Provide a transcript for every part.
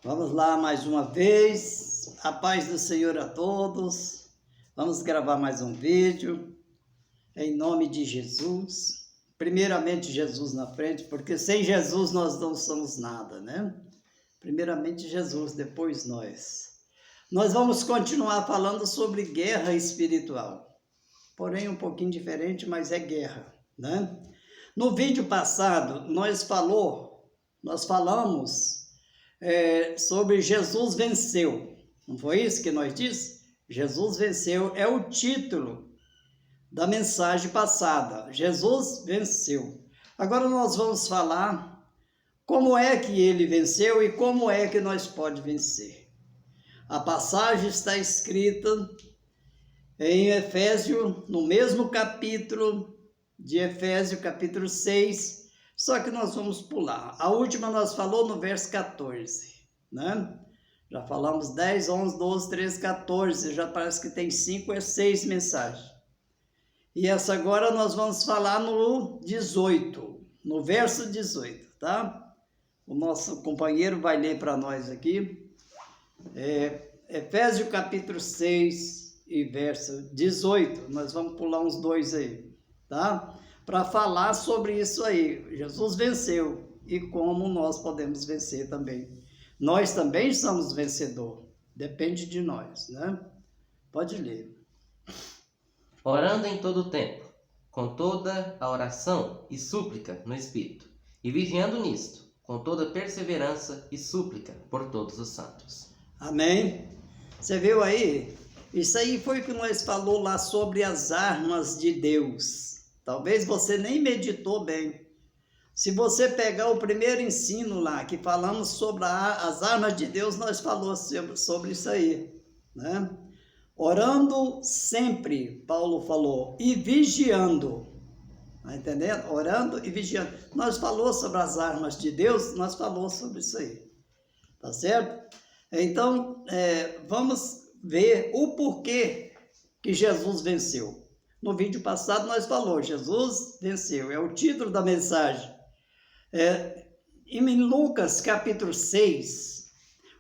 Vamos lá mais uma vez, a paz do Senhor a todos. Vamos gravar mais um vídeo, em nome de Jesus. Primeiramente Jesus na frente, porque sem Jesus nós não somos nada, né? Primeiramente Jesus, depois nós. Nós vamos continuar falando sobre guerra espiritual, porém um pouquinho diferente, mas é guerra, né? No vídeo passado nós falamos sobre Jesus venceu, não foi isso que nós disse? Jesus venceu é o título da mensagem passada, Jesus venceu. Agora nós vamos falar como é que ele venceu e como é que nós pode vencer. A passagem está escrita em Efésios, no mesmo capítulo de Efésios, capítulo 6, só que nós vamos pular. A última nós falou no verso 14, né? Já falamos 10, 11, 12, 13, 14, já parece que tem 5 ou 6 mensagens. E essa agora nós vamos falar no 18, no verso 18, tá? O nosso companheiro vai ler para nós aqui. Efésios capítulo 6 e verso 18. Nós vamos pular uns dois aí, tá? Para falar sobre isso aí. Jesus venceu e como nós podemos vencer também. Nós também somos vencedor. Depende de nós, né? Pode ler. Orando em todo o tempo, com toda a oração e súplica no Espírito, e vigiando nisto, com toda perseverança e súplica por todos os santos. Amém? Você viu aí? Isso aí foi o que nós falou lá sobre as armas de Deus. Talvez você nem meditou bem. Se você pegar o primeiro ensino lá, que falamos sobre as armas de Deus, nós falamos sobre isso aí, né? Orando sempre, Paulo falou, e vigiando. Tá entendendo? Orando e vigiando. Nós falamos sobre as armas de Deus, nós falamos sobre isso aí. Tá certo? Então, vamos ver o porquê que Jesus venceu. No vídeo passado nós falamos, Jesus venceu, é o título da mensagem. Em Lucas capítulo 6,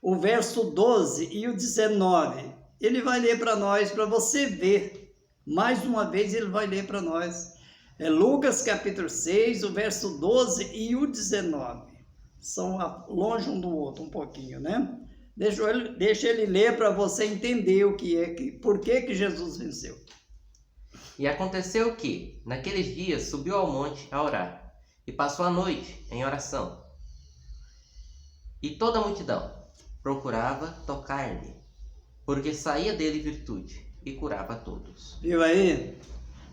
o verso 12 e o 19, ele vai ler para nós, para você ver. Mais uma vez ele vai ler para nós. Lucas capítulo 6, o verso 12 e o 19. São longe um do outro um pouquinho, né? Deixa ele ler para você entender o que é, por que Jesus venceu. E aconteceu que, naqueles dias, subiu ao monte a orar, e passou a noite em oração. E toda a multidão procurava tocar-lhe, porque saía dele virtude, e curava a todos. Viu aí?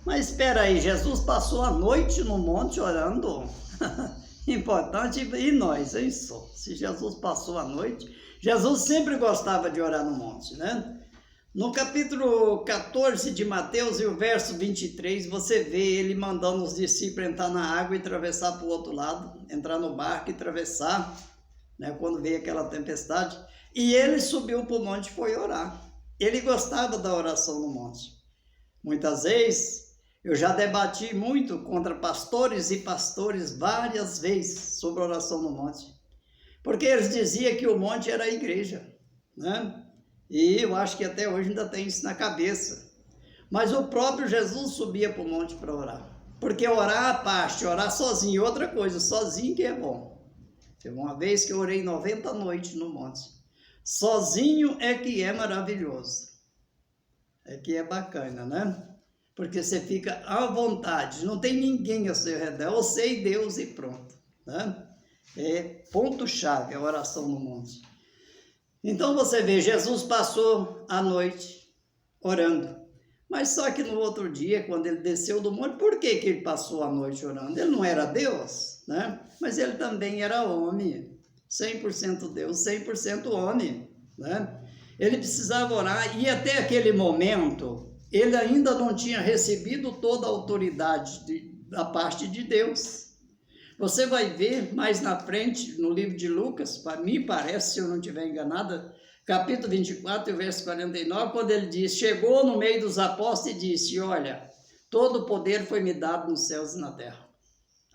Mas espera aí, Jesus passou a noite no monte orando? Importante, e nós, hein, só? Se Jesus passou a noite, Jesus sempre gostava de orar no monte, né? No capítulo 14 de Mateus e o verso 23, você vê ele mandando os discípulos entrar na água e atravessar para o outro lado, entrar no barco e atravessar, né, quando veio aquela tempestade. E ele subiu para o monte e foi orar. Ele gostava da oração no monte. Muitas vezes, eu já debati muito contra pastores e pastores várias vezes sobre oração no monte. Porque eles diziam que o monte era a igreja, né? E eu acho que até hoje ainda tem isso na cabeça. Mas o próprio Jesus subia para o monte para orar. Porque orar à parte, orar sozinho, outra coisa, sozinho que é bom. Teve uma vez que eu orei 90 noites no monte. Sozinho é que é maravilhoso. É que é bacana, né? Porque você fica à vontade, não tem ninguém ao seu redor, você e Deus e pronto, né? É ponto-chave a oração no monte. Então você vê, Jesus passou a noite orando, mas só que no outro dia, quando ele desceu do monte, por que ele passou a noite orando? Ele não era Deus, né? Mas ele também era homem, 100% Deus, 100% homem, né? Ele precisava orar e até aquele momento, ele ainda não tinha recebido toda a autoridade da parte de Deus. Você vai ver mais na frente, no livro de Lucas, para mim parece, se eu não estiver enganada, capítulo 24, verso 49, quando ele diz, chegou no meio dos apóstolos e disse, olha, todo o poder foi me dado nos céus e na terra.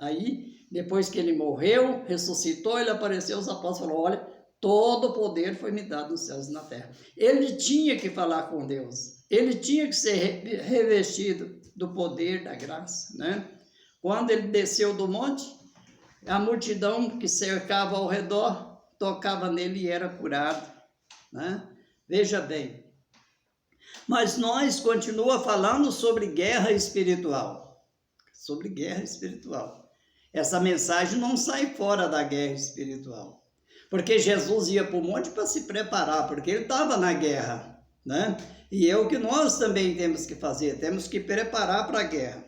Aí, depois que ele morreu, ressuscitou, ele apareceu aos apóstolos e falou, olha, Todo o poder foi me dado nos céus e na terra. Ele tinha que falar com Deus. Ele tinha que ser revestido do poder da graça, né? Quando ele desceu do monte, a multidão que cercava ao redor tocava nele e era curado, né? Veja bem. Mas nós continua falando sobre guerra espiritual. Sobre guerra espiritual. Essa mensagem não sai fora da guerra espiritual. Porque Jesus ia para o monte para se preparar, porque ele estava na guerra, né? E é o que nós também temos que fazer, temos que preparar para a guerra.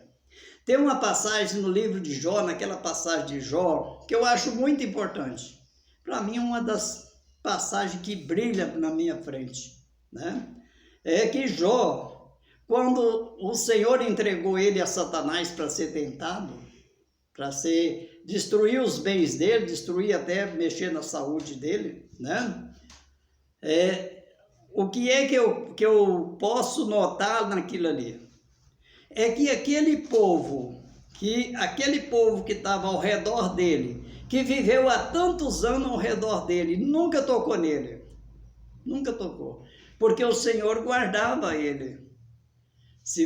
Tem uma passagem no livro de Jó, naquela passagem de Jó, que eu acho muito importante. Para mim, é uma das passagens que brilha na minha frente, né? É que Jó, quando o Senhor entregou ele a Satanás para ser tentado, para destruir os bens dele, destruir até mexer na saúde dele, né? O que é que eu posso notar naquilo ali? É que aquele povo que estava ao redor dele, que viveu há tantos anos ao redor dele, nunca tocou nele, nunca tocou, porque o Senhor guardava ele. Se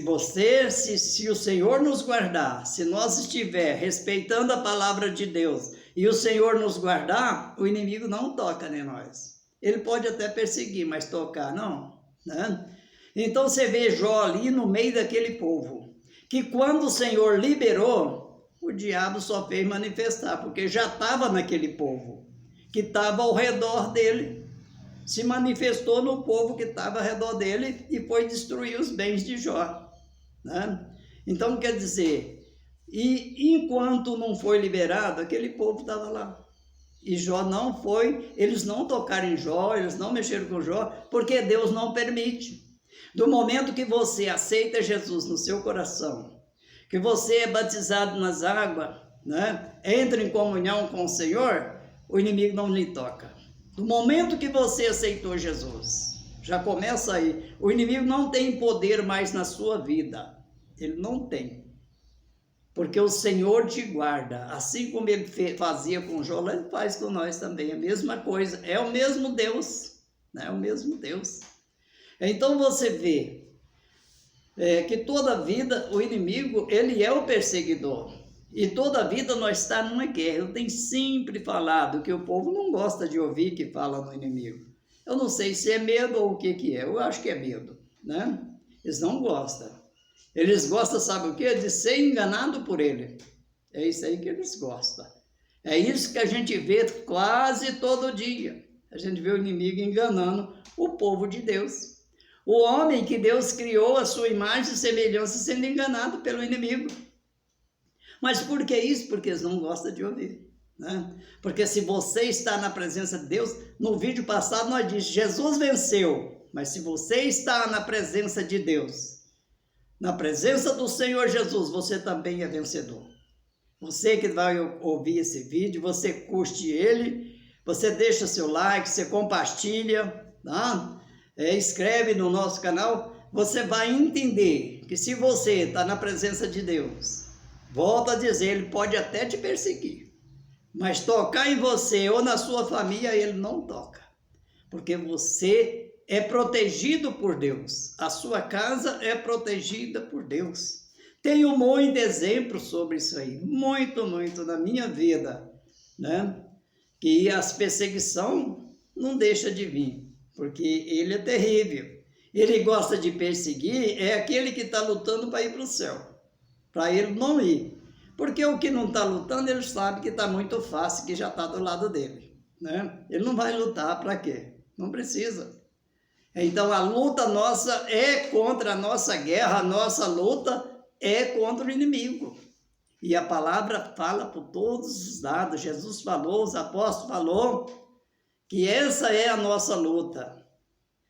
o Senhor nos guardar, se nós estiver respeitando a palavra de Deus e o Senhor nos guardar, o inimigo não toca em nós. Ele pode até perseguir, mas tocar não, né? Então você vê Jó ali no meio daquele povo, que quando o Senhor liberou, o diabo só fez manifestar, porque já estava naquele povo, que estava ao redor dele, se manifestou no povo que estava ao redor dele e foi destruir os bens de Jó, né? Então quer dizer, e enquanto não foi liberado, aquele povo estava lá. E Jó não foi, eles não tocaram em Jó, eles não mexeram com Jó, porque Deus não permite. Do momento que você aceita Jesus no seu coração, que você é batizado nas águas, né? Entra em comunhão com o Senhor, o inimigo não lhe toca. Do momento que você aceitou Jesus, já começa aí, o inimigo não tem poder mais na sua vida, ele não tem. Porque o Senhor te guarda, assim como ele fazia com Jó, ele faz com nós também, a mesma coisa, é o mesmo Deus, né? É o mesmo Deus. Então você vê que toda vida o inimigo, ele é o perseguidor, e toda vida nós estamos numa guerra. Eu tenho sempre falado que o povo não gosta de ouvir que fala no inimigo. Eu não sei se é medo ou o que é, eu acho que é medo, né? Eles não gostam. Eles gostam, sabe o quê? De ser enganado por ele. É isso aí que eles gostam. É isso que a gente vê quase todo dia. A gente vê o inimigo enganando o povo de Deus. O homem que Deus criou a sua imagem e semelhança sendo enganado pelo inimigo. Mas por que isso? Porque eles não gostam de ouvir, né? Porque se você está na presença de Deus, no vídeo passado nós disse, Jesus venceu. Mas se você está na presença de Deus, na presença do Senhor Jesus, você também é vencedor. Você que vai ouvir esse vídeo, você curte ele, você deixa seu like, você compartilha, tá? Escreve no nosso canal, você vai entender que se você está na presença de Deus, volto a dizer, ele pode até te perseguir, mas tocar em você ou na sua família, ele não toca, porque você é protegido por Deus, a sua casa é protegida por Deus. Tenho muito exemplo sobre isso aí, muito na minha vida, né? Que as perseguições não deixam de vir, porque ele é terrível. Ele gosta de perseguir, é aquele que está lutando para ir para o céu, para ele não ir. Porque o que não está lutando, ele sabe que está muito fácil, que já está do lado dele, né? Ele não vai lutar para quê? Não precisa. Então a luta nossa é contra a nossa guerra, a nossa luta é contra o inimigo. E a palavra fala por todos os lados. Jesus falou, os apóstolos falou que essa é a nossa luta.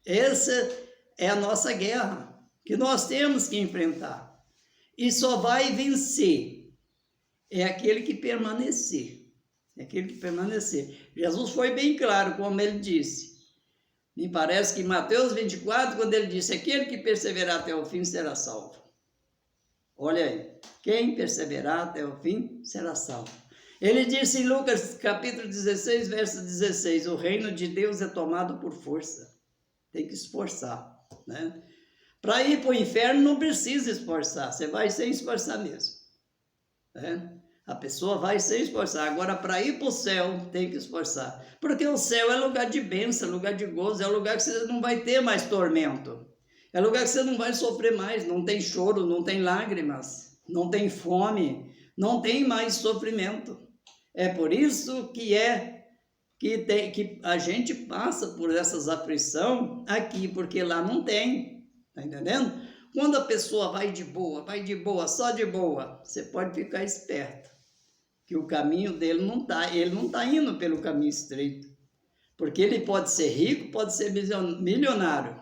Essa é a nossa guerra que nós temos que enfrentar. E só vai vencer é aquele que permanecer. É aquele que permanecer. Jesus foi bem claro, como ele disse. Me parece que em Mateus 24, quando ele disse, aquele que perseverar até o fim será salvo. Olha aí, quem perseverar até o fim será salvo. Ele disse em Lucas capítulo 16, verso 16, o reino de Deus é tomado por força. Tem que esforçar, né? Para ir para o inferno não precisa esforçar, você vai sem esforçar mesmo, né? A pessoa vai sem esforçar. Agora, para ir para o céu, tem que esforçar. Porque o céu é lugar de bênção, lugar de gozo, é lugar que você não vai ter mais tormento. É lugar que você não vai sofrer mais, não tem choro, não tem lágrimas, não tem fome, não tem mais sofrimento. É por isso que a gente passa por essas aflições aqui, porque lá não tem, tá entendendo? Quando a pessoa vai de boa, só de boa, você pode ficar esperto, que o caminho dele ele não está indo pelo caminho estreito, porque ele pode ser rico, pode ser milionário,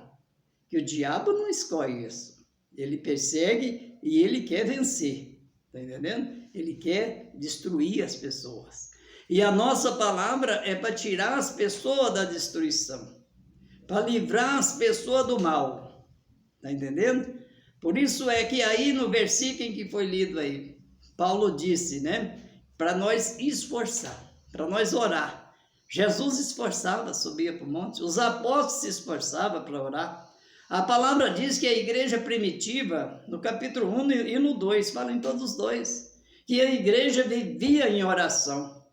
que o diabo não escolhe isso, ele persegue e ele quer vencer, tá entendendo? Ele quer destruir as pessoas. E a nossa palavra é para tirar as pessoas da destruição, para livrar as pessoas do mal. Está entendendo? Por isso é que aí no versículo em que foi lido aí, Paulo disse, né? Para nós esforçar, para nós orar. Jesus esforçava, subia para o monte. Os apóstolos se esforçavam para orar. A palavra diz que a igreja primitiva, no capítulo 1 e no 2, fala em todos os dois, que a igreja vivia em oração.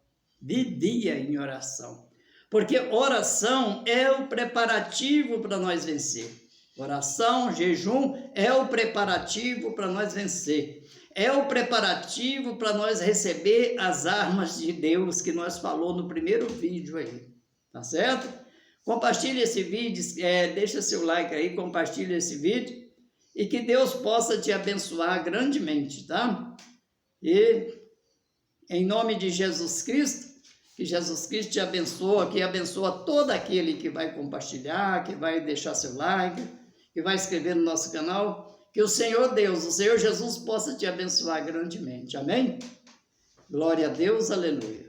Porque oração é o preparativo para nós vencer. Oração, jejum é o preparativo para nós vencer. É o preparativo para nós receber as armas de Deus que nós falou no primeiro vídeo aí. Tá certo? Compartilhe esse vídeo, deixa seu like aí, compartilhe esse vídeo e que Deus possa te abençoar grandemente, tá? E em nome de Jesus Cristo, que Jesus Cristo te abençoe, que abençoa todo aquele que vai compartilhar, que vai deixar seu like, que vai inscrever no nosso canal, que o Senhor Deus, o Senhor Jesus possa te abençoar grandemente, amém? Glória a Deus, aleluia.